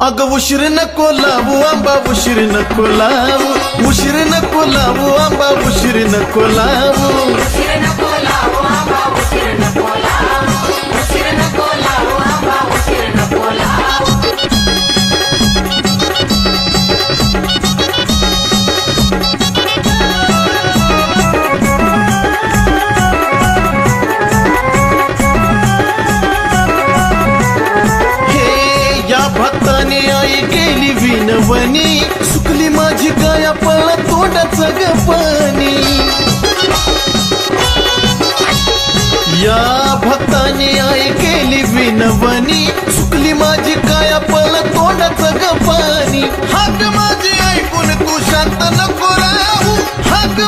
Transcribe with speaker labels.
Speaker 1: अग उशीर नको लावू आंबा उशीर नको लावू उशीर नको लावू आंबा उशीर नको लावू
Speaker 2: उशीर नको लावू आंबा उशीर नको लावू उशीर नको लावू आंबा उशीर नको लावू
Speaker 1: भक्ताने आई गेली विनवणी सुकली माझी गाया पळला तोंडाचं ग पाणी या भक्ताने आई गेली विनवणी सुकली माझी काया पळला तोंडाचं ग पाणी हाक माझी ऐकून तू शांत नको राहू हाक